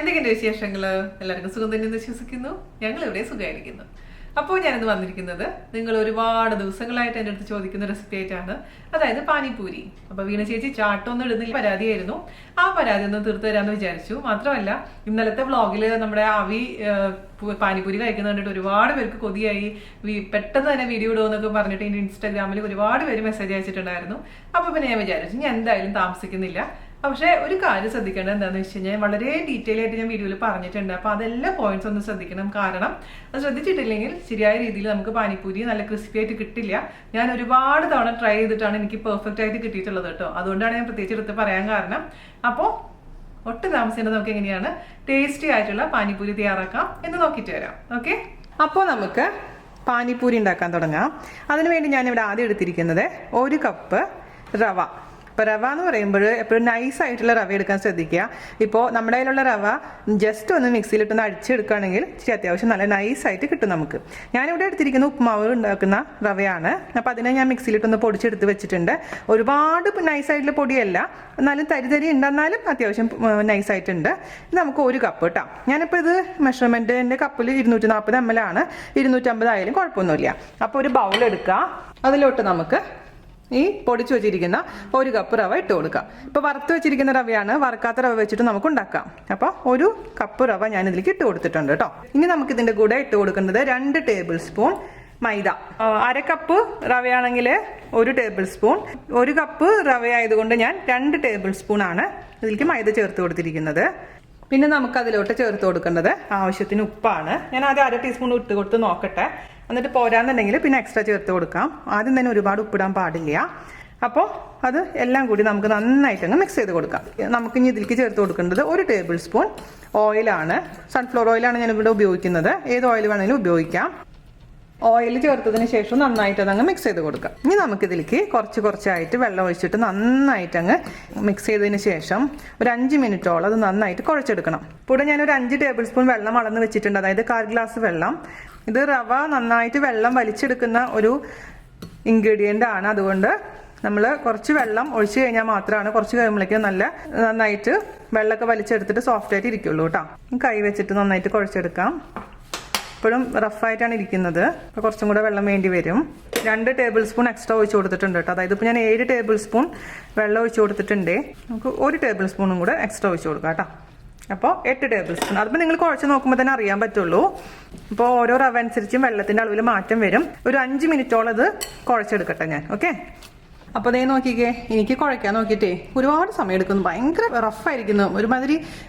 എന്തൊക്കെയുണ്ട് വിശേഷങ്ങൾ? എല്ലാവർക്കും സുഖം തന്നെ വിശ്വസിക്കുന്നു. ഞങ്ങൾ ഇവിടെ സുഖമായിരിക്കുന്നു. അപ്പോൾ ഞാനിന്ന് വന്നിരിക്കുന്നത് നിങ്ങൾ ഒരുപാട് ദിവസങ്ങളായിട്ട് എൻ്റെ അടുത്ത് ചോദിക്കുന്ന റെസിപ്പി ആയിട്ടാണ്, അതായത് പാനിപൂരി. അപ്പോൾ വീണ ചേച്ചി ചാട്ടൊന്നും ഇടുന്നില്ല പരാതിയായിരുന്നു. ആ പരാതി ഒന്ന് തീർത്തു തരാമെന്ന് വിചാരിച്ചു. മാത്രമല്ല ഇന്നലത്തെ വ്ളോഗിൽ നമ്മുടെ പാനിപൂരി കഴിക്കുന്ന കണ്ടിട്ട് ഒരുപാട് പേർക്ക് കൊതിയായി, പെട്ടെന്ന് തന്നെ വീഡിയോ ഇടുമെന്നൊക്കെ പറഞ്ഞിട്ട് എൻ്റെ ഇൻസ്റ്റാഗ്രാമിൽ ഒരുപാട് പേര് മെസ്സേജ് അയച്ചിട്ടുണ്ടായിരുന്നു. അപ്പോൾ പിന്നെ ഞാൻ വിചാരിച്ചു ഞാൻ എന്തായാലും താമസിക്കുന്നില്ല. പക്ഷേ ഒരു കാര്യം ശ്രദ്ധിക്കേണ്ടത് എന്താണെന്ന് വെച്ച് കഴിഞ്ഞാൽ വളരെ ഡീറ്റെയിൽ ആയിട്ട് ഞാൻ വീഡിയോയിൽ പറഞ്ഞിട്ടുണ്ട്. അപ്പോൾ അതെല്ലാം പോയിന്റ്സ് ഒന്ന് ശ്രദ്ധിക്കണം. കാരണം അത് ശ്രദ്ധിച്ചിട്ടില്ലെങ്കിൽ ശരിയായ രീതിയിൽ നമുക്ക് പാനിപൂരി നല്ല ക്രിസ്പി ആയിട്ട് കിട്ടില്ല. ഞാൻ ഒരുപാട് തവണ ട്രൈ ചെയ്തിട്ടാണ് എനിക്ക് പെർഫെക്റ്റ് ആയിട്ട് കിട്ടിയിട്ടുള്ളത് കേട്ടോ. അതുകൊണ്ടാണ് ഞാൻ പ്രത്യേകിച്ച് എടുത്ത് പറയാൻ കാരണം. അപ്പോൾ ഒട്ടും താമസിക്കേണ്ടത് നമുക്ക് എങ്ങനെയാണ് ടേസ്റ്റി ആയിട്ടുള്ള പാനിപൂരി തയ്യാറാക്കാം എന്ന് നോക്കിയിട്ട് വരാം. ഓക്കെ, അപ്പോൾ നമുക്ക് പാനിപൂരി ഉണ്ടാക്കാൻ തുടങ്ങാം. അതിനുവേണ്ടി ഞാനിവിടെ ആദ്യം എടുത്തിരിക്കുന്നത് 1 കപ്പ് റവ. ഇപ്പോൾ റവ എന്ന് പറയുമ്പോൾ എപ്പോഴും നൈസായിട്ടുള്ള റവ എടുക്കാൻ ശ്രദ്ധിക്കുക. ഇപ്പോൾ നമ്മുടെ കയ്യിലുള്ള റവ ജസ്റ്റ് ഒന്ന് മിക്സിയിലിട്ടൊന്ന് അടിച്ചെടുക്കുകയാണെങ്കിൽ ഇച്ചിരി അത്യാവശ്യം നല്ല നൈസായിട്ട് കിട്ടും നമുക്ക്. ഞാനിവിടെ എടുത്തിരിക്കുന്ന ഉപ്പുമാവ് ഉണ്ടാക്കുന്ന റവയാണ്. അപ്പോൾ അതിനെ ഞാൻ മിക്സിയിലിട്ടൊന്ന് പൊടിച്ചെടുത്ത് വെച്ചിട്ടുണ്ട്. ഒരുപാട് നൈസായിട്ടുള്ള പൊടിയല്ല, എന്നാലും തരി ഉണ്ടെന്നാലും അത്യാവശ്യം നൈസായിട്ടുണ്ട്. ഇത് നമുക്ക് 1 കപ്പ് കേട്ടോ. ഞാനിപ്പോൾ ഇത് മെഷർമെൻറ്റ് എൻ്റെ കപ്പിൽ 240 ml ആണ്. 250 ആയാലും കുഴപ്പമൊന്നുമില്ല. അപ്പോൾ ഒരു ബൗൾ എടുക്കുക. അതിലോട്ട് നമുക്ക് ഈ പൊടിച്ചു വെച്ചിരിക്കുന്ന 1 കപ്പ് റവ ഇട്ട് കൊടുക്കാം. ഇപ്പോൾ വറുത്ത് വെച്ചിരിക്കുന്ന റവയാണ്, വറുക്കാത്ത റവ വെച്ചിട്ട് നമുക്ക് ഉണ്ടാക്കാം. അപ്പോൾ 1 കപ്പ് റവ ഞാൻ ഇതിലേക്ക് ഇട്ട് കൊടുത്തിട്ടുണ്ട് കേട്ടോ. ഇനി നമുക്ക് ഇതിൻ്റെ കൂടെ ഇട്ട് കൊടുക്കേണ്ടത് 2 ടേബിൾ സ്പൂൺ മൈദ. 1/2 കപ്പ് റവയാണെങ്കിൽ 1 ടേബിൾ സ്പൂൺ. 1 കപ്പ് റവ ആയതുകൊണ്ട് ഞാൻ 2 ടേബിൾ സ്പൂൺ ആണ് ഇതിലേക്ക് മൈദ ചേർത്ത് കൊടുത്തിരിക്കുന്നത്. പിന്നെ നമുക്ക് അതിലോട്ട് ചേർത്ത് കൊടുക്കേണ്ടത് ആവശ്യത്തിന് ഉപ്പാണ്. ഞാൻ ആദ്യം 1/2 ടീസ്പൂൺ ഇട്ട് കൊടുത്ത് നോക്കട്ടെ, എന്നിട്ട് പോരാന്നുണ്ടെങ്കിൽ പിന്നെ എക്സ്ട്രാ ചേർത്ത് കൊടുക്കാം. ആദ്യം തന്നെ ഒരുപാട് ഉപ്പിടാൻ പാടില്ല. അപ്പോൾ അത് എല്ലാം കൂടി നമുക്ക് നന്നായിട്ടങ്ങ് മിക്സ് ചെയ്ത് കൊടുക്കാം. നമുക്കിനി ഇതിലേക്ക് ചേർത്ത് കൊടുക്കേണ്ടത് 1 ടേബിൾ സ്പൂൺ ഓയിലാണ്. സൺഫ്ലവർ ഓയിലാണ് ഞാനിവിടെ ഉപയോഗിക്കുന്നത്. ഏത് ഓയിൽ വേണമെങ്കിലും ഉപയോഗിക്കാം. ഓയിൽ ചേർത്തതിന് ശേഷം നന്നായിട്ട് അതങ്ങ് മിക്സ് ചെയ്ത് കൊടുക്കാം. ഇനി നമുക്കിതിലേക്ക് കുറച്ചായിട്ട് വെള്ളം ഒഴിച്ചിട്ട് നന്നായിട്ടങ്ങ് മിക്സ് ചെയ്തതിന് ശേഷം ഒരു 5 മിനിറ്റോളം അത് നന്നായിട്ട് കുഴച്ചെടുക്കണം. ഇവിടെ ഞാനൊരു 5 ടേബിൾ സ്പൂൺ വെള്ളം അളന്ന് വെച്ചിട്ടുണ്ട്, അതായത് 1/4 ഗ്ലാസ് വെള്ളം. ഇത് റവ നന്നായിട്ട് വെള്ളം വലിച്ചെടുക്കുന്ന ഒരു ഇൻഗ്രീഡിയൻ്റ് ആണ്. അതുകൊണ്ട് നമ്മൾ കുറച്ച് വെള്ളം ഒഴിച്ചു കഴിഞ്ഞാൽ മാത്രമാണ് കുറച്ച് കഴിയുമ്പോഴേക്കും നന്നായിട്ട് വെള്ളമൊക്കെ വലിച്ചെടുത്തിട്ട് സോഫ്റ്റ് ആയിട്ട് ഇരിക്കുള്ളൂ കേട്ടോ. കൈ വെച്ചിട്ട് നന്നായിട്ട് കുഴച്ചെടുക്കാം. ഇപ്പോഴും റഫായിട്ടാണ് ഇരിക്കുന്നത്. അപ്പോൾ കുറച്ചും കൂടെ വെള്ളം വേണ്ടി വരും. 2 ടേബിൾ സ്പൂൺ എക്സ്ട്രാ ഒഴിച്ച് കൊടുത്തിട്ടുണ്ട് കേട്ടോ. അതായത് ഇപ്പോൾ ഞാൻ 7 ടേബിൾ സ്പൂൺ വെള്ളം ഒഴിച്ച് കൊടുത്തിട്ടുണ്ട്. നമുക്ക് 1 ടേബിൾ സ്പൂണും കൂടെ എക്സ്ട്രാ ഒഴിച്ച് കൊടുക്കാം കേട്ടോ. അപ്പോൾ 8 ടേബിൾ സ്പൂൺ. അതിപ്പോൾ നിങ്ങൾ കുഴച്ച് നോക്കുമ്പോൾ തന്നെ അറിയാൻ പറ്റുള്ളൂ. ഇപ്പോൾ ഓരോ റവ അനുസരിച്ചും വെള്ളത്തിൻ്റെ അളവിൽ മാറ്റം വരും. ഒരു 5 മിനിറ്റോളം അത് കുഴച്ചെടുക്കട്ടെ ഞാൻ. ഓക്കെ, അപ്പോൾ ദേ നോക്കിക്കേ, എനിക്ക് കുഴയ്ക്കാൻ നോക്കിയിട്ടേ ഒരുപാട് സമയം എടുക്കുന്നു. ഭയങ്കര റഫായിരിക്കുന്നു.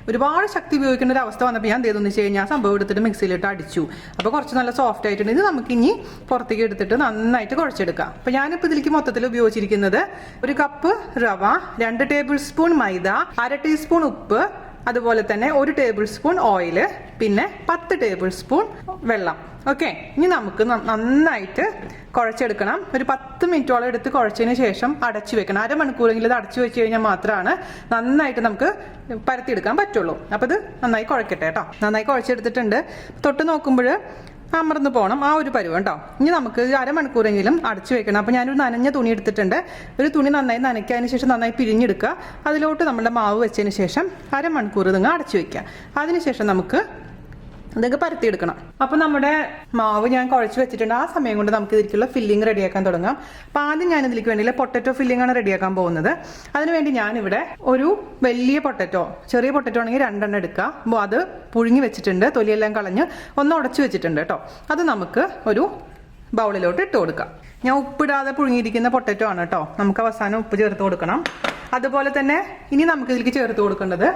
ഒരുപാട് ശക്തി ഉപയോഗിക്കേണ്ട ഒരു അവസ്ഥ വന്നപ്പോൾ ഞാൻ ചെയ്തെന്ന് വെച്ച് കഴിഞ്ഞാൽ സംഭവം എടുത്തിട്ട് മിക്സിയിലിട്ട് അടിച്ചു. അപ്പോൾ കുറച്ച് നല്ല സോഫ്റ്റ് ആയിട്ടുണ്ട്. ഇത് നമുക്കിനി പുറത്തേക്ക് എടുത്തിട്ട് നന്നായിട്ട് കുഴച്ചെടുക്കാം. അപ്പോൾ ഞാനിപ്പോൾ ഇതിലേക്ക് മൊത്തത്തിൽ ഉപയോഗിച്ചിരിക്കുന്നത് 1 കപ്പ് റവ, 2 ടേബിൾ സ്പൂൺ മൈദ, 1/2 ടീസ്പൂൺ ഉപ്പ്, അതുപോലെ തന്നെ 1 ടേബിൾ സ്പൂൺ ഓയില്, പിന്നെ 10 ടേബിൾ സ്പൂൺ വെള്ളം. ഓക്കെ, ഇനി നമുക്ക് നന്നായിട്ട് കുഴച്ചെടുക്കണം. ഒരു 10 മിനിറ്റോളം എടുത്ത് കുഴച്ചതിന് ശേഷം അടച്ചു വെക്കണം. 1/2 മണിക്കൂറെങ്കിലും ഇത് അടച്ചു വെച്ച് കഴിഞ്ഞാൽ മാത്രമാണ് നന്നായിട്ട് നമുക്ക് പരത്തിയെടുക്കാൻ പറ്റുള്ളൂ. അപ്പോൾ ഇത് നന്നായി കുഴക്കട്ടെ കേട്ടോ. നന്നായി കുഴച്ചെടുത്തിട്ടുണ്ട്. തൊട്ട് നോക്കുമ്പോൾ അമർന്ന് പോകണം, ആ ഒരു പരുവം കേട്ടോ. ഇനി നമുക്ക് 1/2 മണിക്കൂറെങ്കിലും അടച്ചു വെക്കണം. അപ്പോൾ ഞാനൊരു നനഞ്ഞ തുണി എടുത്തിട്ടുണ്ട്. ഒരു തുണി നന്നായി നനയ്ക്കാതിന് ശേഷം നന്നായി പിഴിഞ്ഞെടുക്കുക. അതിലോട്ട് നമ്മുടെ മാവ് വെച്ചതിന് ശേഷം 1/2 മണിക്കൂർ ഇതങ്ങ് അടച്ചു വെക്കുക. അതിനുശേഷം നമുക്ക് ഇതൊക്കെ പരത്തിയെടുക്കണം. അപ്പോൾ നമ്മുടെ മാവ് ഞാൻ കുഴച്ച് വെച്ചിട്ടുണ്ട്. ആ സമയം കൊണ്ട് നമുക്ക് ഇതിലേക്കുള്ള ഫില്ലിങ് റെഡിയാക്കാൻ തുടങ്ങാം. അപ്പോൾ ആദ്യം ഞാൻ ഇതിലേക്ക് വേണ്ടിയുള്ള പൊട്ടറ്റോ ഫില്ലിംഗ് ആണ് റെഡിയാക്കാൻ പോകുന്നത്. അതിനുവേണ്ടി ഞാനിവിടെ ഒരു വലിയ പൊട്ടറ്റോ, ചെറിയ പൊട്ടറ്റോ ആണെങ്കിൽ 2 എണ്ണം എടുക്കുക. അപ്പോൾ അത് പുഴുങ്ങി വെച്ചിട്ടുണ്ട്, തൊലിയെല്ലാം കളഞ്ഞ് ഒന്ന് ഉടച്ചു വെച്ചിട്ടുണ്ട് കേട്ടോ. അത് നമുക്ക് ഒരു ബൗളിലോട്ട് ഇട്ട് കൊടുക്കാം. ഞാൻ ഉപ്പിടാതെ പുഴുങ്ങിയിരിക്കുന്ന പൊട്ടറ്റോ ആണ് കേട്ടോ. നമുക്ക് അവസാനം ഉപ്പ് ചേർത്ത് കൊടുക്കണം. അതുപോലെ തന്നെ ഇനി നമുക്ക് ഇതിലേക്ക് ചേർത്ത് കൊടുക്കേണ്ടത്,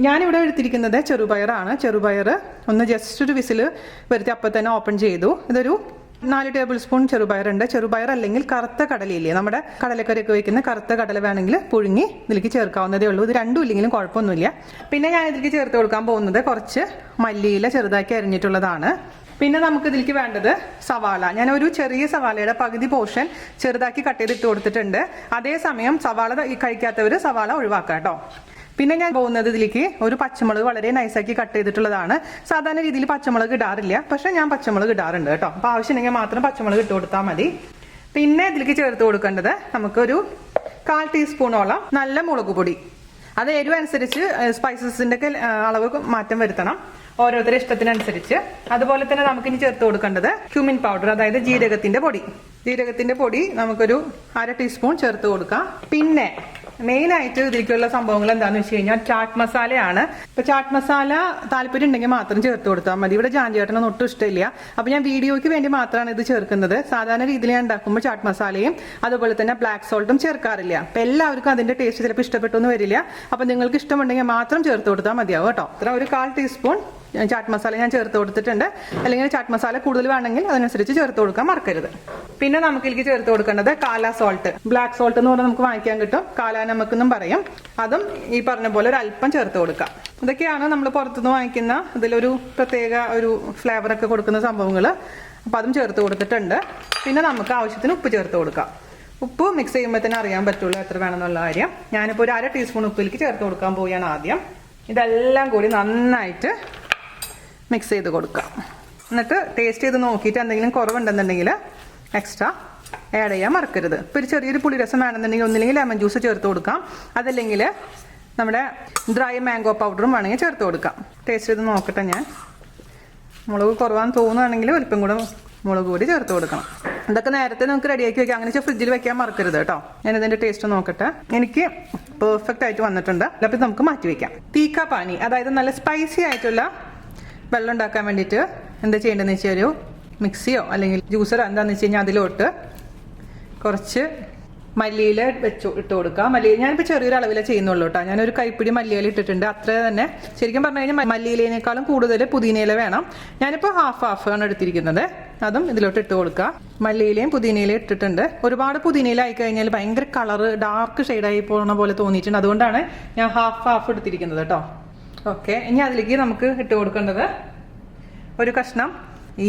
ഞാനിവിടെ എടുത്തിരിക്കുന്നത് ചെറുപയറാണ്. ചെറുപയർ ഒന്ന് ജസ്റ്റ് ഒരു വിസിൽ വരുത്തി അപ്പം തന്നെ ഓപ്പൺ ചെയ്തു. ഇതൊരു 4 ടേബിൾ സ്പൂൺ ചെറുപയറുണ്ട്. ചെറുപയർ അല്ലെങ്കിൽ കറുത്ത കടലയില്ലേ, നമ്മുടെ കടലക്കറിയൊക്കെ വയ്ക്കുന്ന കറുത്ത കടല വേണമെങ്കിൽ പുഴുങ്ങി ഇതിലേക്ക് ചേർക്കാവുന്നതേ ഉള്ളൂ. ഇത് രണ്ടും ഇല്ലെങ്കിലും കുഴപ്പമൊന്നുമില്ല. പിന്നെ ഞാൻ ഇതിലേക്ക് ചേർത്ത് കൊടുക്കാൻ പോകുന്നത് കുറച്ച് മല്ലിയില ചെറുതാക്കി അരിഞ്ഞിട്ടുള്ളതാണ്. പിന്നെ നമുക്ക് ഇതിലേക്ക് വേണ്ടത് സവാള. ഞാൻ ഒരു ചെറിയ സവാളയുടെ പകുതി പോർഷൻ ചെറുതാക്കി കട്ട് ചെയ്തിട്ട് കൊടുത്തിട്ടുണ്ട്. അതേസമയം സവാള കഴിക്കാത്തവർ സവാള ഒഴിവാക്കാം കേട്ടോ. പിന്നെ ഞാൻ പോകുന്നത് ഇതിലേക്ക് ഒരു പച്ചമുളക് വളരെ നൈസാക്കി കട്ട് ചെയ്തിട്ടുള്ളതാണ്. സാധാരണ രീതിയിൽ പച്ചമുളക് ഇടാറില്ല, പക്ഷെ ഞാൻ പച്ചമുളക് ഇടാറുണ്ട് കേട്ടോ. അപ്പോൾ ആവശ്യമുണ്ടെങ്കിൽ മാത്രം പച്ചമുളക് ഇട്ട് കൊടുത്താൽ മതി. പിന്നെ ഇതിലേക്ക് ചേർത്ത് കൊടുക്കേണ്ടത് നമുക്കൊരു 1/4 ടീസ്പൂണോളം നല്ല മുളക് പൊടി. അത് എരിവ് അനുസരിച്ച് സ്പൈസസിന്റെ ഒക്കെ അളവ് മാറ്റം വരുത്തണം, ഓരോരുത്തരുടെ ഇഷ്ടത്തിനനുസരിച്ച്. അതുപോലെ തന്നെ നമുക്കിനി ചേർത്ത് കൊടുക്കേണ്ടത് ക്യൂമിൻ പൗഡർ, അതായത് ജീരകത്തിന്റെ പൊടി. ജീരകത്തിന്റെ പൊടി നമുക്കൊരു 1/2 ടീസ്പൂൺ ചേർത്ത് കൊടുക്കാം. പിന്നെ മെയിൻ ആയിട്ട് ഇതിലേക്കുള്ള സംഭവങ്ങൾ എന്താണെന്ന് വെച്ച് കഴിഞ്ഞാൽ ചാട്ട് മസാലയാണ്. ഇപ്പൊ ചാട്ട് മസാല താല്പര്യം ഉണ്ടെങ്കിൽ മാത്രം ചേർത്ത് കൊടുത്താൽ മതി. ഇവിടെ ജാഞ്ചേട്ടനൊന്നും ഒട്ടും ഇഷ്ടമില്ല, അപ്പൊ ഞാൻ വീഡിയോയ്ക്ക് വേണ്ടി മാത്രമാണ് ഇത് ചേർക്കുന്നത്. സാധാരണ രീതിയിൽ ഞാൻ ഉണ്ടാക്കുമ്പോൾ ചാട്ട് മസാലയും അതുപോലെ തന്നെ ബ്ലാക്ക് സോൾട്ടും ചേർക്കാറില്ല. അപ്പൊ എല്ലാവർക്കും അതിന്റെ ടേസ്റ്റ് ചിലപ്പോൾ ഇഷ്ടപ്പെട്ടൊന്നും വരില്ല. അപ്പൊ നിങ്ങൾക്ക് ഇഷ്ടമുണ്ടെങ്കിൽ മാത്രം ചേർത്ത് കൊടുത്താൽ മതിയാവും കേട്ടോ. അത്ര ഒരു 1/4 ടീസ്പൂൺ ചാട്ട് മസാല ഞാൻ ചേർത്ത് കൊടുത്തിട്ടുണ്ട്. അല്ലെങ്കിൽ ചാട്ട് മസാല കൂടുതൽ വേണമെങ്കിൽ അതിനനുസരിച്ച് ചേർത്ത് കൊടുക്കാൻ മറക്കരുത്. പിന്നെ നമുക്ക് ഇതിലേക്ക് ചേർത്ത് കൊടുക്കേണ്ടത് കാല സോൾട്ട്, ബ്ലാക്ക് സോൾട്ട് എന്ന് പറഞ്ഞാൽ നമുക്ക് വാങ്ങിക്കാൻ കിട്ടും, കാല നമക്കെന്നും പറയും. അതും ഈ പറഞ്ഞ പോലെ ഒരു അല്പം ചേർത്ത് കൊടുക്കാം. ഇതൊക്കെയാണ് നമ്മൾ പുറത്തുനിന്ന് വാങ്ങിക്കുന്ന ഇതിലൊരു പ്രത്യേക ഒരു ഫ്ലേവറൊക്കെ കൊടുക്കുന്ന സംഭവങ്ങൾ. അപ്പം അതും ചേർത്ത് കൊടുത്തിട്ടുണ്ട്. പിന്നെ നമുക്ക് ആവശ്യത്തിന് ഉപ്പ് ചേർത്ത് കൊടുക്കാം. ഉപ്പ് മിക്സ് ചെയ്യുമ്പോൾ തന്നെ അറിയാൻ പറ്റുള്ളൂ എത്ര വേണമെന്നുള്ള കാര്യം. ഞാനിപ്പോൾ ഒരു 1/2 ടീസ്പൂൺ ഉപ്പിലേക്ക് ചേർത്ത് കൊടുക്കാൻ പോവുകയാണ് ആദ്യം. ഇതെല്ലാം കൂടി നന്നായിട്ട് മിക്സ് ചെയ്ത് കൊടുക്കാം. എന്നിട്ട് ടേസ്റ്റ് ചെയ്ത് നോക്കിയിട്ട് എന്തെങ്കിലും കുറവുണ്ടെന്നുണ്ടെങ്കിൽ എക്സ്ട്രാ ആഡ് ചെയ്യാൻ മറക്കരുത്. ഇപ്പോൾ ഒരു ചെറിയൊരു പുളിരസം വേണമെന്നുണ്ടെങ്കിൽ ഒന്നില്ലെങ്കിൽ ലെമൺ ജ്യൂസ് ചേർത്ത് കൊടുക്കാം, അതല്ലെങ്കിൽ നമ്മുടെ ഡ്രൈ മാംഗോ പൗഡറും വേണമെങ്കിൽ ചേർത്ത് കൊടുക്കാം. ടേസ്റ്റ് ചെയ്ത് നോക്കട്ടെ ഞാൻ. മുളക് കുറവാന്ന് തോന്നുകയാണെങ്കിൽ അല്പം കൂടെ മുളക് പൊടി ചേർത്ത് കൊടുക്കണം. ഇതൊക്കെ നേരത്തെ നമുക്ക് റെഡിയാക്കി വെക്കാം. അങ്ങനെ വെച്ചാൽ ഫ്രിഡ്ജിൽ വെക്കാൻ മറക്കരുത് കേട്ടോ. ഞാനിതിൻ്റെ ടേസ്റ്റ് നോക്കട്ടെ. എനിക്ക് പെർഫെക്റ്റ് ആയിട്ട് വന്നിട്ടുണ്ട്. അപ്പോൾ നമുക്ക് മാറ്റി വെക്കാം. തീക്ക പാനി, അതായത് നല്ല സ്പൈസി ആയിട്ടുള്ള വെള്ളം ഉണ്ടാക്കാൻ വേണ്ടിയിട്ട് എന്താ ചെയ്യേണ്ടതെന്ന് വെച്ചാൽ ഒരു മിക്സിയോ അല്ലെങ്കിൽ ജ്യൂസറോ എന്താണെന്ന് വെച്ച് കഴിഞ്ഞാൽ അതിലോട്ട് കുറച്ച് മല്ലിയില ഇട്ട് കൊടുക്കുക. ഞാനിപ്പോൾ ചെറിയൊരു അളവിലേ ചെയ്യുന്നുള്ളൂ കേട്ടോ. ഞാനൊരു കൈപ്പിടി മല്ലിയില ഇട്ടിട്ടുണ്ട്. അത്ര തന്നെ. ശരിക്കും പറഞ്ഞു കഴിഞ്ഞാൽ മല്ലിയിലേനേക്കാളും കൂടുതൽ പുതിനയില വേണം. ഞാനിപ്പോൾ ഹാഫ് ആണ് എടുത്തിരിക്കുന്നത്. അതും ഇതിലോട്ട് ഇട്ട് കൊടുക്കുക. മല്ലിയിലയും പുതിനയിലയും ഇട്ടിട്ടുണ്ട്. ഒരുപാട് പുതിനയില ആയി കഴിഞ്ഞാൽ ഭയങ്കര കളറ് ഡാർക്ക് ഷെയ്ഡായി പോകുന്ന പോലെ തോന്നിയിട്ടുണ്ട്. അതുകൊണ്ടാണ് ഞാൻ ഹാഫ് എടുത്തിരിക്കുന്നത് കേട്ടോ. ഓക്കെ, ഇനി അതിലേക്ക് നമുക്ക് ഇട്ട് കൊടുക്കേണ്ടത് ഒരു കഷ്ണം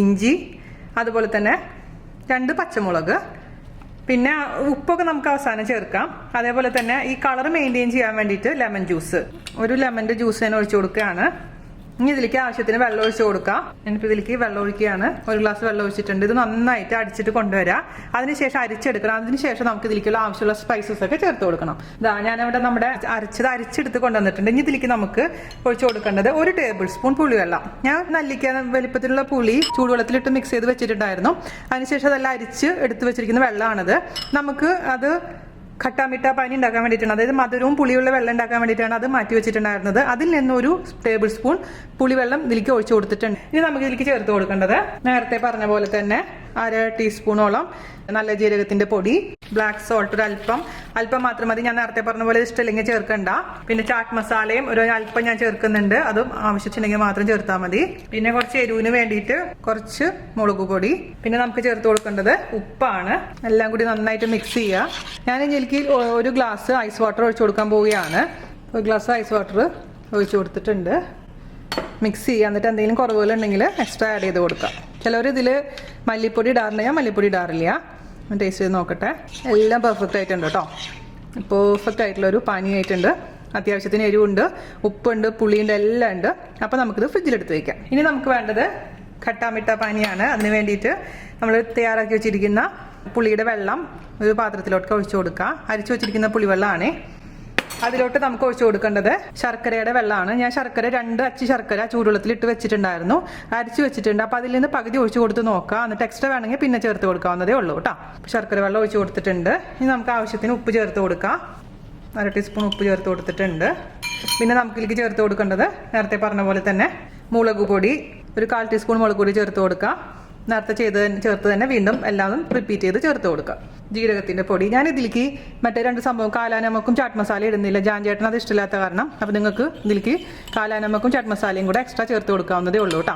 ഇഞ്ചി, അതുപോലെ തന്നെ 2 പച്ചമുളക്, പിന്നെ ഉപ്പൊക്കെ നമുക്ക് അവസാനം ചേർക്കാം. അതേപോലെ തന്നെ ഈ കളർ മെയിൻറ്റെയിൻ ചെയ്യാൻ വേണ്ടിയിട്ട് ലെമൺ ജ്യൂസ്, ഒരു ലെമൻ്റെ ജ്യൂസ് തന്നെ ഒഴിച്ചു കൊടുക്കുകയാണ്. ഇനി ഇതിലേക്ക് ആവശ്യത്തിന് വെള്ളം ഒഴിച്ച് കൊടുക്കാം. ഞാനിപ്പോൾ ഇതിലേക്ക് വെള്ളം ഒഴിക്കുകയാണ്. 1 ഗ്ലാസ് വെള്ളം ഒഴിച്ചിട്ടുണ്ട്. ഇത് നന്നായിട്ട് അടിച്ചിട്ട് കൊണ്ടുവരാം. അതിനുശേഷം അരിച്ചെടുക്കണം. അതിനുശേഷം നമുക്ക് ഇതിലേക്കുള്ള ആവശ്യമുള്ള സ്പൈസസ് ഒക്കെ ചേർത്ത് കൊടുക്കണം. ഞാനിവിടെ നമ്മുടെ അരിച്ചെടുത്ത് കൊണ്ടുവന്നിട്ടുണ്ട്. ഇനി ഇതിലേക്ക് നമുക്ക് ഒഴിച്ചു കൊടുക്കേണ്ടത് 1 ടേബിൾ സ്പൂൺ പുളിവെള്ളം. ഞാൻ നല്ലിക്ക വലിപ്പത്തിലുള്ള പുളി ചൂടുവെള്ളത്തിലിട്ട് മിക്സ് ചെയ്ത് വെച്ചിട്ടുണ്ടായിരുന്നു. അതിനുശേഷം അതെല്ലാം അരിച്ച് എടുത്ത് വെച്ചിരിക്കുന്ന വെള്ളമാണത്. നമുക്ക് അത് ഖട്ടാമിട്ട പാനി ഉണ്ടാക്കാൻ വേണ്ടിയിട്ടാണ്, അതായത് മധുരവും പുളിയുള്ള വെള്ളം ഉണ്ടാക്കാൻ വേണ്ടിയിട്ടാണ് അത് മാറ്റി വെച്ചിട്ടുണ്ടായിരുന്നത്. അതിൽ നിന്ന് 1 ടേബിൾ സ്പൂൺ പുളിവെള്ളം ഇതിലേക്ക് ഒഴിച്ചു കൊടുത്തിട്ടുണ്ട്. ഇനി നമുക്ക് ഇതിലേക്ക് ചേർത്ത് കൊടുക്കേണ്ടത് നേരത്തെ പറഞ്ഞ പോലെ തന്നെ 1/2 ടീസ്പൂണോളം നല്ല ജീരകത്തിന്റെ പൊടി, ബ്ലാക്ക് സോൾട്ട് ഒരു അല്പം മാത്രം മതി. ഞാൻ നേരത്തെ പറഞ്ഞ പോലെ ഇഷ്ടമില്ലെങ്കിൽ ചേർക്കണ്ട. പിന്നെ ചാട്ട് മസാലയും ഒരു അല്പം ഞാൻ ചേർക്കുന്നുണ്ട്. അതും ആവശ്യത്തിനെങ്കിൽ മാത്രം ചേർത്താൽ മതി. പിന്നെ കുറച്ച് എരിവിന് വേണ്ടിയിട്ട് കുറച്ച് മുളക് പൊടി, പിന്നെ നമുക്ക് ചേർത്ത് കൊടുക്കേണ്ടത് ഉപ്പാണ്. എല്ലാം കൂടി നന്നായിട്ട് മിക്സ് ചെയ്യുക. ഞാൻ എനിക്ക് 1 ഗ്ലാസ് ഐസ് വാട്ടർ ഒഴിച്ചു കൊടുക്കാൻ പോവുകയാണ്. 1 ഗ്ലാസ് ഐസ് വാട്ടർ ഒഴിച്ചു കൊടുത്തിട്ടുണ്ട്. മിക്സ് ചെയ്യുക. എന്നിട്ട് എന്തെങ്കിലും കുറവുകളുണ്ടെങ്കിൽ എക്സ്ട്രാ ആഡ് ചെയ്ത് കൊടുക്കാം. ചിലവർ ഇതിൽ മല്ലിപ്പൊടി ഇടാറുണ്ട്, ഞാൻ മല്ലിപ്പൊടി ഇടാറില്ല. ടേസ്റ്റ് ചെയ്ത് നോക്കട്ടെ. എല്ലാം പെർഫെക്റ്റ് ആയിട്ടുണ്ട് കേട്ടോ. പെർഫെക്റ്റ് ആയിട്ടുള്ളൊരു പാനി ആയിട്ടുണ്ട്. അത്യാവശ്യത്തിന് എരിവുണ്ട്, ഉപ്പുണ്ട്, പുളിയുണ്ട്, എല്ലാം ഉണ്ട്. അപ്പോൾ നമുക്കിത് ഫ്രിഡ്ജിലെടുത്ത് വയ്ക്കാം. ഇനി നമുക്ക് വേണ്ടത് ഖട്ടാമിട്ട പാനിയാണ്. അതിന് വേണ്ടിയിട്ട് നമ്മൾ തയ്യാറാക്കി വെച്ചിരിക്കുന്ന പുളിയുടെ വെള്ളം ഒരു പാത്രത്തിലോട്ട് ഒഴിച്ചു കൊടുക്കുക. അരിച്ചു വെച്ചിരിക്കുന്ന പുളിവെള്ളമാണ്. അതിലോട്ട് നമുക്ക് ഒഴിച്ചു കൊടുക്കേണ്ടത് ശർക്കരയുടെ വെള്ളമാണ്. ഞാൻ 2 അച്ച് ശർക്കര ചൂടുവെള്ളത്തിൽ ഇട്ട് വെച്ചിട്ടുണ്ടായിരുന്നു, അരിച്ചു വെച്ചിട്ടുണ്ട്. അപ്പോൾ അതിൽ നിന്ന് പകുതി ഒഴിച്ചു കൊടുത്ത് നോക്കുക. എന്നിട്ട് എക്സ്ട്രാ വേണമെങ്കിൽ പിന്നെ ചേർത്ത് കൊടുക്കാവുന്നതേ ഉള്ളൂ കേട്ടോ. ശർക്കര വെള്ളം ഒഴിച്ചു കൊടുത്തിട്ടുണ്ട്. ഇനി നമുക്ക് ആവശ്യത്തിന് ഉപ്പ് ചേർത്ത് കൊടുക്കാം. 1/2 ടീസ്പൂൺ ഉപ്പ് ചേർത്ത് കൊടുത്തിട്ടുണ്ട്. പിന്നെ നമുക്ക് ഇതിലേക്ക് ചേർത്ത് കൊടുക്കേണ്ടത് നേരത്തെ പറഞ്ഞ പോലെ തന്നെ മുളക് പൊടി, ഒരു 1/4 ടീസ്പൂൺ മുളക് പൊടി ചേർത്ത് കൊടുക്കുക. നേരത്തെ ചേർത്ത് തന്നെ വീണ്ടും എല്ലാം റിപ്പീറ്റ് ചെയ്ത് ചേർത്ത് കൊടുക്കുക. ജീരകത്തിന്റെ പൊടി, ഞാൻ ഇതിലേക്ക് മറ്റേ 2 സംഭവം കാലാനമക്കും ചാട്ട് മസാല ഇടുന്നില്ല. ജാൻചേട്ടൻ അത് ഇഷ്ടമില്ലാത്ത കാരണം. അപ്പോൾ നിങ്ങൾക്ക് ഇതിലേക്ക് കാലാനമക്കും ചാട്ട് മസാലയും കൂടെ എക്സ്ട്രാ ചേർത്ത് കൊടുക്കാവുന്നതേ ഉള്ളൂ കേട്ടോ.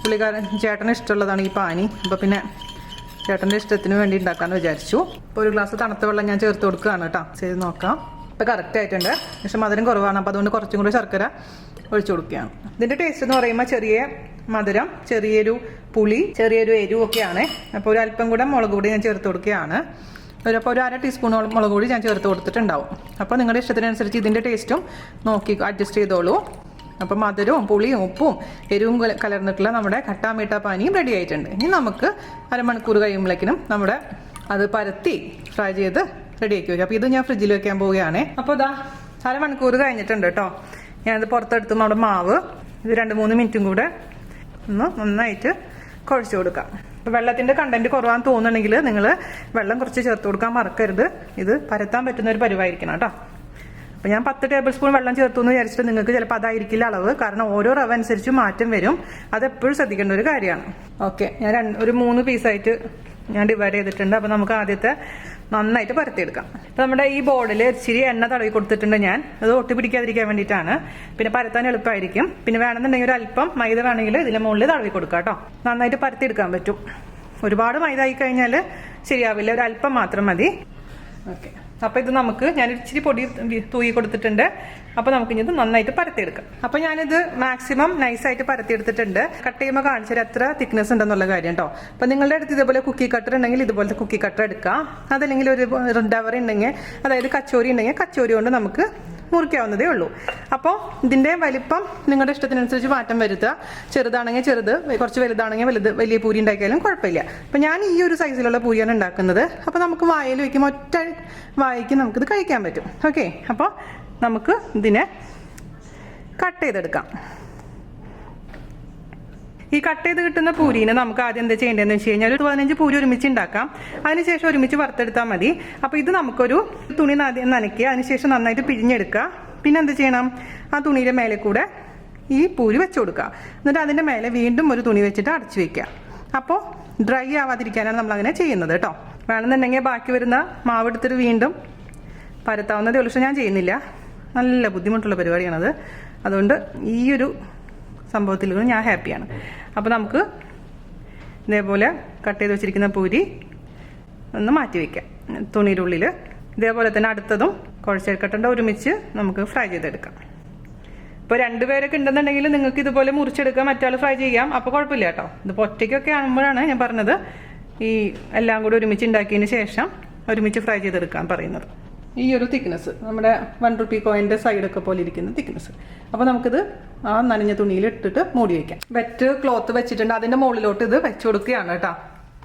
പുള്ളിക്കാരൻ ചേട്ടന് ഇഷ്ടമുള്ളതാണ് ഈ പാനി. അപ്പോൾ പിന്നെ ചേട്ടൻ്റെ ഇഷ്ടത്തിന് വേണ്ടി ഉണ്ടാക്കാമെന്ന് വിചാരിച്ചു. ഇപ്പോൾ 1 ഗ്ലാസ് തണുത്ത വെള്ളം ഞാൻ ചേർത്ത് കൊടുക്കുകയാണ് കേട്ടോ. ചെയ്ത് നോക്കാം. ഇപ്പോൾ കറക്റ്റ് ആയിട്ടുണ്ട്. പക്ഷെ മധുരം കുറവാണ്. അപ്പോൾ അതുകൊണ്ട് കുറച്ചും കൂടി ശർക്കര ഒഴിച്ചു കൊടുക്കുകയാണ്. ഇതിൻ്റെ ടേസ്റ്റ് എന്ന് പറയുമ്പോൾ ചെറിയ മധുരം, ചെറിയൊരു പുളി, ചെറിയൊരു എരിവൊക്കെയാണ്. അപ്പോൾ ഒരു അല്പം കൂടെ മുളക് പൊടി ഞാൻ ചേർത്ത് കൊടുക്കുകയാണ്. അപ്പോൾ ഒരു 1/2 ടീസ്പൂണോളം മുളക് പൊടി ഞാൻ ചേർത്ത് കൊടുത്തിട്ടുണ്ടാവും. അപ്പോൾ നിങ്ങളുടെ ഇഷ്ടത്തിനനുസരിച്ച് ഇതിൻ്റെ ടേസ്റ്റും നോക്കി അഡ്ജസ്റ്റ് ചെയ്തോളൂ. അപ്പോൾ മധുരവും പുളിയും ഉപ്പും എരിവും കലർന്നിട്ടുള്ള നമ്മുടെ ഖട്ടാമിട്ട പാനിയും റെഡി ആയിട്ടുണ്ട്. ഇനി നമുക്ക് 1/2 മണിക്കൂർ കഴിയുമ്പോഴേക്കിനും നമ്മുടെ അത് പരത്തി ഫ്രൈ ചെയ്ത് റെഡിയാക്കി വയ്ക്കാം. അപ്പോൾ ഇത് ഞാൻ ഫ്രിഡ്ജിൽ വെക്കാൻ പോവുകയാണ്. അപ്പോൾ അരമണിക്കൂർ കഴിഞ്ഞിട്ടുണ്ട് കേട്ടോ. ഞാനത് പുറത്തെടുത്തും നമ്മുടെ മാവ് ഇത് 2-3 മിനിറ്റും കൂടെ ഒന്ന് നന്നായിട്ട് കുഴച്ച് കൊടുക്കാം. അപ്പോൾ വെള്ളത്തിൻ്റെ കണ്ടന്റ് കുറവാന്ന് തോന്നുന്നുണ്ടെങ്കിൽ നിങ്ങൾ വെള്ളം കുറച്ച് ചേർത്ത് കൊടുക്കാൻ മറക്കരുത്. ഇത് പരത്താൻ പറ്റുന്ന ഒരു പരിവായിരിക്കണം കേട്ടോ. അപ്പോൾ ഞാൻ 10 ടേബിൾ സ്പൂൺ വെള്ളം ചേർത്തു എന്ന് വിചാരിച്ചിട്ട് നിങ്ങൾക്ക് ചിലപ്പോൾ അതായിരിക്കില്ല അളവ്. കാരണം ഓരോ റവ അനുസരിച്ച് മാറ്റം വരും. അതെപ്പോഴും ശ്രദ്ധിക്കേണ്ട ഒരു കാര്യമാണ്. ഓക്കെ, ഞാൻ ഒരു 3 പീസായിട്ട് ഞാൻ ഡിവൈഡ് ചെയ്തിട്ടുണ്ട്. അപ്പോൾ നമുക്ക് ആദ്യത്തെ നന്നായിട്ട് പരത്തിയെടുക്കാം. അപ്പോൾ നമ്മുടെ ഈ ബോർഡിൽ ഇച്ചിരി എണ്ണ തടവി കൊടുത്തിട്ടുണ്ട് ഞാൻ. അത് ഒട്ടി പിടിക്കാതിരിക്കാൻ വേണ്ടിയിട്ടാണ്. പിന്നെ പരത്താൻ എളുപ്പമായിരിക്കും. പിന്നെ വേണമെന്നുണ്ടെങ്കിൽ ഒരു അല്പം മൈദ വേണമെങ്കിൽ ഇതിൻ്റെ മുകളിൽ തടവി കൊടുക്കാം കേട്ടോ. നന്നായിട്ട് പരത്തിയെടുക്കാൻ പറ്റും. ഒരുപാട് മൈദ ആയി കഴിഞ്ഞാൽ ശരിയാവില്ല, ഒരു അല്പം മാത്രം മതി. ഓക്കെ, അപ്പോൾ ഇത് നമുക്ക് ഞാൻ ഇച്ചിരി പൊടി തൂക്കി കൊടുത്തിട്ടുണ്ട്. അപ്പോൾ നമുക്ക് ഇത് നന്നായിട്ട് പരത്തിയെടുക്കാം. അപ്പോൾ ഞാനിത് മാക്സിമം നൈസായിട്ട് പരത്തിയെടുത്തിട്ടുണ്ട്. കട്ട് ചെയ്യുമ്പോൾ കാണിച്ചാൽ എത്ര തിക്നെസ് ഉണ്ടെന്നുള്ള കാര്യം കേട്ടോ. അപ്പോൾ നിങ്ങളുടെ അടുത്ത് ഇതുപോലെ കുക്കി കട്ടർ ഉണ്ടെങ്കിൽ ഇതുപോലത്തെ കുക്കി കട്ടർ എടുക്കാം. അതല്ലെങ്കിൽ ഒരു ഡവർ ഉണ്ടെങ്കിൽ, അതായത് കച്ചോരി ഉണ്ടെങ്കിൽ കച്ചോരി കൊണ്ട് നമുക്ക് മുറിക്കാവുന്നതേ ഉള്ളൂ. അപ്പോൾ ഇതിൻ്റെ വലിപ്പം നിങ്ങളുടെ ഇഷ്ടത്തിനനുസരിച്ച് മാറ്റം വരുത്തുക. ചെറുതാണെങ്കിൽ ചെറുത്, കുറച്ച് വലുതാണെങ്കിൽ വലുത്, വലിയ പൂരി ഉണ്ടാക്കിയാലും കുഴപ്പമില്ല. അപ്പോൾ ഞാൻ ഈ ഒരു സൈസിലുള്ള പൂരിയാണ് ഉണ്ടാക്കുന്നത്. അപ്പോൾ നമുക്ക് വായിൽ വയ്ക്കുമ്പോൾ ഒറ്റ വായിക്ക് നമുക്കിത് കഴിക്കാൻ പറ്റും. ഓക്കെ, അപ്പോൾ നമുക്ക് ഇതിനെ കട്ട് ചെയ്തെടുക്കാം. ഈ കട്ട് ചെയ്ത് കിട്ടുന്ന പൂരീനെ നമുക്ക് ആദ്യം എന്താ ചെയ്യേണ്ടതെന്ന് വെച്ച് കഴിഞ്ഞാൽ ഒരു 15 പൂരി ഒരുമിച്ച് ഉണ്ടാക്കാം. അതിനുശേഷം ഒരുമിച്ച് വറുത്തെടുത്താൽ മതി. അപ്പോൾ ഇത് നമുക്കൊരു തുണി ആദ്യം നനയ്ക്കുക. അതിനുശേഷം നന്നായിട്ട് പിഴിഞ്ഞെടുക്കുക. പിന്നെ എന്ത് ചെയ്യണം, ആ തുണിയുടെ മേലെ കൂടെ ഈ പൂരി വെച്ച് കൊടുക്കുക. എന്നിട്ട് അതിൻ്റെ മേലെ വീണ്ടും ഒരു തുണി വെച്ചിട്ട് അടച്ചു വയ്ക്കുക. അപ്പോൾ ഡ്രൈ ആവാതിരിക്കാനാണ് നമ്മളങ്ങനെ ചെയ്യുന്നത് കേട്ടോ. വേണമെന്നുണ്ടെങ്കിൽ ബാക്കി വരുന്ന മാവ് എടുത്തിട്ട് വീണ്ടും പരത്താവുന്നതേ ഉള്ളൂ. പക്ഷെ ഞാൻ ചെയ്യുന്നില്ല, നല്ല ബുദ്ധിമുട്ടുള്ള പരിപാടിയാണത്. അതുകൊണ്ട് ഈ ഒരു സംഭവത്തിൽ ഞാൻ ഹാപ്പിയാണ്. അപ്പോൾ നമുക്ക് ഇതേപോലെ കട്ട് ചെയ്ത് വെച്ചിരിക്കുന്ന പൂരി ഒന്ന് മാറ്റി വയ്ക്കാം തുണിയുടെ ഉള്ളിൽ. ഇതേപോലെ തന്നെ അടുത്തതും കുഴച്ചെടുക്കട്ടേണ്ട ഒരുമിച്ച് നമുക്ക് ഫ്രൈ ചെയ്തെടുക്കാം. ഇപ്പോൾ 2 പേരൊക്കെ ഉണ്ടെന്നുണ്ടെങ്കിൽ നിങ്ങൾക്ക് ഇതുപോലെ മുറിച്ചെടുക്കാം, മറ്റാൾ ഫ്രൈ ചെയ്യാം. അപ്പോൾ കുഴപ്പമില്ല കേട്ടോ. ഇതിപ്പോൾ ഒറ്റയ്ക്കൊക്കെ ആകുമ്പോഴാണ് ഞാൻ പറഞ്ഞത് ഈ എല്ലാം കൂടി ഒരുമിച്ച് ഉണ്ടാക്കിയതിന് ശേഷം ഒരുമിച്ച് ഫ്രൈ ചെയ്തെടുക്കാൻ പറയുന്നത്. ഈ ഒരു തിക്നെസ് നമ്മുടെ 1 റുപ്പി കോയിൻ്റെ സൈഡൊക്കെ പോലെ ഇരിക്കുന്ന തിക്നെസ്. അപ്പോൾ നമുക്കിത് ആ നനഞ്ഞ തുണിയിൽ ഇട്ടിട്ട് മൂടി വയ്ക്കാം. വെറ്റ് ക്ലോത്ത് വെച്ചിട്ടുണ്ട്, അതിൻ്റെ മുകളിലോട്ട് ഇത് വെച്ച് കൊടുക്കുകയാണ് കേട്ടോ.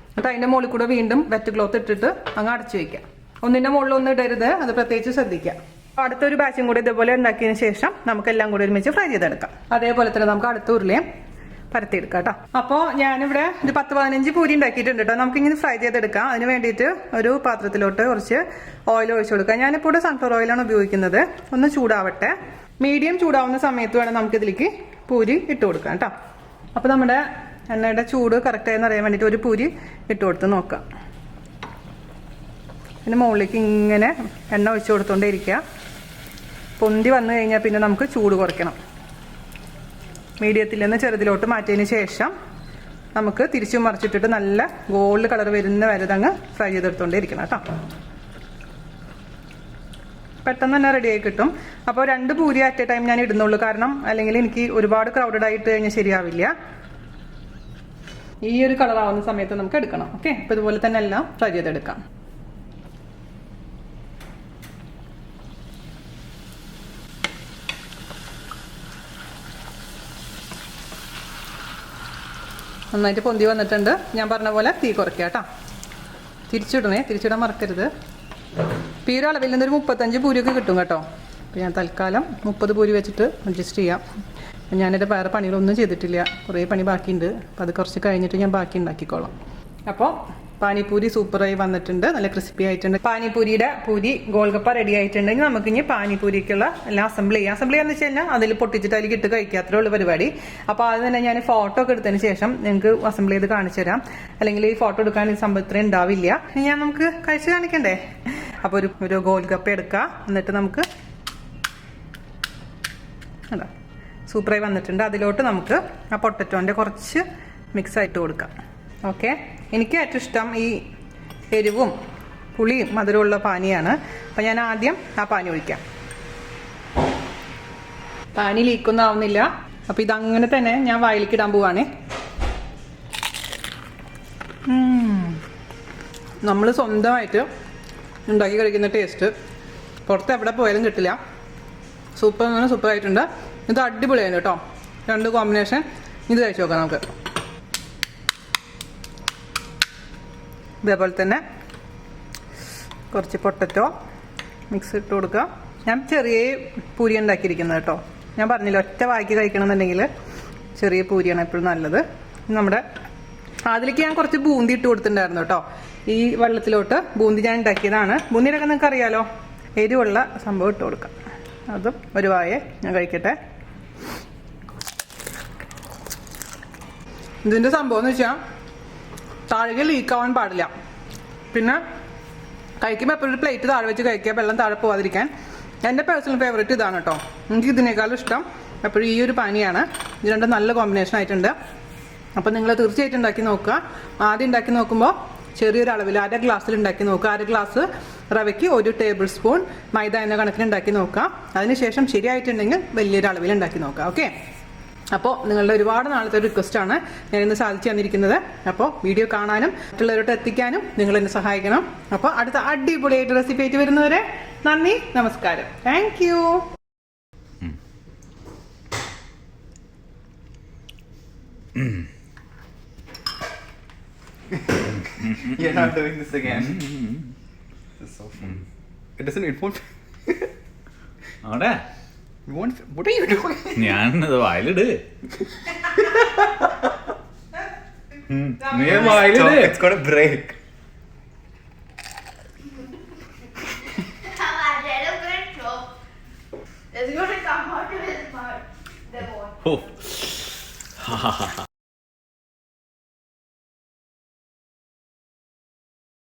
എന്നിട്ട് അതിൻ്റെ മുകളിൽ കൂടെ വീണ്ടും വെറ്റ് ക്ലോത്ത് ഇട്ടിട്ട് അങ്ങ് അടച്ചു വയ്ക്കാം. ഒന്നിൻ്റെ മുകളിൽ ഒന്നും ഇടരുത്, അത് പ്രത്യേകിച്ച് ശ്രദ്ധിക്കാം. അടുത്തൊരു ബാച്ചും കൂടി ഇതേപോലെ ഉണ്ടാക്കിയതിന് ശേഷം നമുക്കെല്ലാം കൂടി ഒരുമിച്ച് ഫ്രൈ ചെയ്തെടുക്കാം. അതേപോലെ തന്നെ നമുക്ക് അടുത്ത ഉരുളയും പരത്തിയെടുക്കാം കേട്ടോ. അപ്പോൾ ഞാനിവിടെ ഒരു 10-15 പൂരി ഉണ്ടാക്കിയിട്ടുണ്ട് കേട്ടോ. നമുക്കിങ്ങനെ ഫ്രൈ ചെയ്തെടുക്കാം. അതിന് വേണ്ടിയിട്ട് ഒരു പാത്രത്തിലോട്ട് കുറച്ച് ഓയിൽ ഒഴിച്ചു കൊടുക്കാം. ഞാനിപ്പോൾ ഇവിടെ സൺഫ്ലവർ ഓയിലാണ് ഉപയോഗിക്കുന്നത്. ഒന്ന് ചൂടാവട്ടെ. മീഡിയം ചൂടാവുന്ന സമയത്ത് വേണം നമുക്കിതിലേക്ക് പൂരി ഇട്ട് കൊടുക്കാം കേട്ടോ. അപ്പോൾ നമ്മുടെ എണ്ണയുടെ ചൂട് കറക്റ്റായെന്ന് അറിയാൻ വേണ്ടിയിട്ട് ഒരു പൂരി ഇട്ട് കൊടുത്ത് നോക്കാം. പിന്നെ മുകളിലേക്ക് ഇങ്ങനെ എണ്ണ ഒഴിച്ചു കൊടുത്തോണ്ടേ ഇരിക്കുക. പൊന്തി വന്നു കഴിഞ്ഞാൽ പിന്നെ നമുക്ക് ചൂട് കുറയ്ക്കണം. മീഡിയത്തിൽ നിന്ന് ചെറുതിലോട്ട് മാറ്റിയതിന് ശേഷം നമുക്ക് തിരിച്ചും മറിച്ചിട്ടിട്ട് നല്ല ഗോൾഡ് കളർ വരുന്ന വരതങ്ങ് ഫ്രൈ ചെയ്തെടുത്തോണ്ടേ ഇരിക്കണം കേട്ടോ. പെട്ടെന്ന് തന്നെ റെഡിയായി കിട്ടും. അപ്പോൾ 2 പൂരി അറ്റ് എ ടൈം ഞാൻ ഇടുന്നുള്ളൂ. കാരണം അല്ലെങ്കിൽ എനിക്ക് ഒരുപാട് ക്രൗഡഡ് ആയിട്ട് കഴിഞ്ഞാൽ ശരിയാവില്ല. ഈ ഒരു കളറാവുന്ന സമയത്ത് നമുക്ക് എടുക്കണം. ഓക്കെ, അപ്പോൾ ഇതുപോലെ തന്നെ എല്ലാം ഫ്രൈ ചെയ്തെടുക്കാം. നന്നായിട്ട് പൊന്തി വന്നിട്ടുണ്ട്. ഞാൻ പറഞ്ഞ പോലെ തീ കുറയ്ക്കുക കേട്ടോ. തിരിച്ചിടാൻ മറക്കരുത്. ഇപ്പോൾ ഈ ഒരു അളവിൽ നിന്നൊരു 35 പൂരിയൊക്കെ കിട്ടും കേട്ടോ. അപ്പോൾ ഞാൻ തൽക്കാലം 30 പൂരി വെച്ചിട്ട് അഡ്ജസ്റ്റ് ചെയ്യാം. ഞാനിവിടെ വേറെ പണികളൊന്നും ചെയ്തിട്ടില്ല, കുറേ പണി ബാക്കിയുണ്ട്. അപ്പോൾ അത് കുറച്ച് കഴിഞ്ഞിട്ട് ഞാൻ ബാക്കി ഉണ്ടാക്കിക്കോളാം. അപ്പോൾ പാനിപൂരി സൂപ്പറായി വന്നിട്ടുണ്ട്, നല്ല ക്രിസ്പി ആയിട്ടുണ്ട്. പാനിപൂരിയുടെ പൂരി ഗോൾഗപ്പ റെഡി ആയിട്ടുണ്ടെങ്കിൽ നമുക്കിനി പാനിപൂരിക്കുള്ള എല്ലാം അസംബിൾ ചെയ്യാന്ന് വെച്ച് കഴിഞ്ഞാൽ അതിൽ പൊട്ടിച്ചിട്ട് അതിലേക്ക് ഇട്ട് കഴിക്കാത്രേ ഉള്ള പരിപാടി. അപ്പോൾ അത് തന്നെ ഞാൻ ഫോട്ടോ ഒക്കെ എടുത്തതിന് ശേഷം നിങ്ങൾക്ക് അസംബിൾ ചെയ്ത് കാണിച്ചു തരാം. അല്ലെങ്കിൽ ഈ ഫോട്ടോ എടുക്കാൻ ഈ സംഭവം ഇത്രയും ഉണ്ടാവില്ല. ഞാൻ നമുക്ക് കഴിച്ച് കാണിക്കണ്ടേ. അപ്പോൾ ഒരു ഗോൾഗപ്പ എടുക്കുക. എന്നിട്ട് നമുക്ക് അതാ സൂപ്പറായി വന്നിട്ടുണ്ട്. അതിലോട്ട് നമുക്ക് ആ പൊട്ടറ്റോൻ്റെ കുറച്ച് മിക്സ് ആയിട്ട് കൊടുക്കാം. ഓക്കെ, എനിക്ക് ഏറ്റവും ഇഷ്ടം ഈ എരിവും പുളിയും മധുരമുള്ള പാനിയാണ്. അപ്പം ഞാൻ ആദ്യം ആ പാനി ഒഴിക്കാം. പാനി ലീക്കൊന്നും ആവുന്നില്ല. അപ്പം ഇതങ്ങനെ തന്നെ ഞാൻ വായിലേക്ക് ഇടാൻ പോവാണേ. നമ്മൾ സ്വന്തമായിട്ട് ഉണ്ടാക്കി കഴിക്കുന്ന ടേസ്റ്റ് പുറത്ത് എവിടെ പോയാലും കിട്ടില്ല. സൂപ്പറായിട്ടുണ്ട്. ഇത് അടിപൊളിയായിരുന്നു കേട്ടോ. 2 കോമ്പിനേഷൻ ഇത് കഴിച്ച് നോക്കാം നമുക്ക്. ഇതേപോലെ തന്നെ കുറച്ച് പൊട്ടറ്റോ മിക്സ് ഇട്ട് കൊടുക്കുക. ഞാൻ ചെറിയ പൂരി ഉണ്ടാക്കിയിരിക്കുന്നത് കേട്ടോ. ഞാൻ പറഞ്ഞില്ല ഒറ്റ വായിക്ക് കഴിക്കണമെന്നുണ്ടെങ്കിൽ ചെറിയ പൂരിയാണ് എപ്പോഴും നല്ലത്. നമ്മുടെ അതിലേക്ക് ഞാൻ കുറച്ച് ബൂന്തി ഇട്ട് കൊടുത്തിട്ടുണ്ടായിരുന്നു കേട്ടോ. ഈ വെള്ളത്തിലോട്ട് ബൂന്തി ഞാൻ ഉണ്ടാക്കിയതാണ്. ബൂന്തിയിലൊക്കെ നിങ്ങൾക്ക് അറിയാലോ, എരിവുള്ള സംഭവം ഇട്ട് കൊടുക്കാം. അതും ഒരു വായ ഞാൻ കഴിക്കട്ടെ. ഇതിൻ്റെ സംഭവം എന്ന് വെച്ചാൽ താഴെ ലീക്കാവാൻ പാടില്ല. പിന്നെ കഴിക്കുമ്പോൾ എപ്പോഴും ഒരു പ്ലേറ്റ് താഴെ വെച്ച് കഴിക്കുക, വെള്ളം താഴെ പോകാതിരിക്കാൻ. എൻ്റെ പേഴ്സണൽ ഫേവറേറ്റ് ഇതാണ് കേട്ടോ. എനിക്ക് ഇതിനേക്കാളും ഇഷ്ടം എപ്പോഴും ഈ ഒരു പാനിയാണ്. ഇത് രണ്ടും നല്ല കോമ്പിനേഷൻ ആയിട്ടുണ്ട്. അപ്പോൾ നിങ്ങൾ തീർച്ചയായിട്ടും ഉണ്ടാക്കി നോക്കുക. ആദ്യം ഉണ്ടാക്കി നോക്കുമ്പോൾ ചെറിയൊരു അളവിൽ 1/2 ഗ്ലാസ്സിൽ ഉണ്ടാക്കി നോക്കുക. 1/2 ഗ്ലാസ് റവയ്ക്ക് 1 ടേബിൾ സ്പൂൺ മൈദ എന്ന കണക്കിന് ഉണ്ടാക്കി നോക്കുക. അതിനുശേഷം ശരിയായിട്ടുണ്ടെങ്കിൽ വലിയൊരു അളവിൽ ഉണ്ടാക്കി നോക്കുക. ഓക്കെ, അപ്പോൾ നിങ്ങളുടെ ഒരുപാട് നാളത്തെ ഒരു റിക്വസ്റ്റാണ് ഞാനിന്ന് സാധിച്ചു തന്നിരിക്കുന്നത്. അപ്പോൾ വീഡിയോ കാണാനും മറ്റുള്ളവരോട്ട് എത്തിക്കാനും നിങ്ങൾ എന്നെ സഹായിക്കണം. അപ്പോൾ അടുത്ത അടിപൊളിയായിട്ട് റെസിപ്പി ആയിട്ട് വരുന്നവരെ നന്ദി, നമസ്കാരം. Thank you. You're not doing this again. This is so fun. It won't. അവിടെ What are you doing? ഞാനത് വായിലിട്. നീ വായിലിട്. It's gonna break. It's gonna come out of his mouth. The water. Oh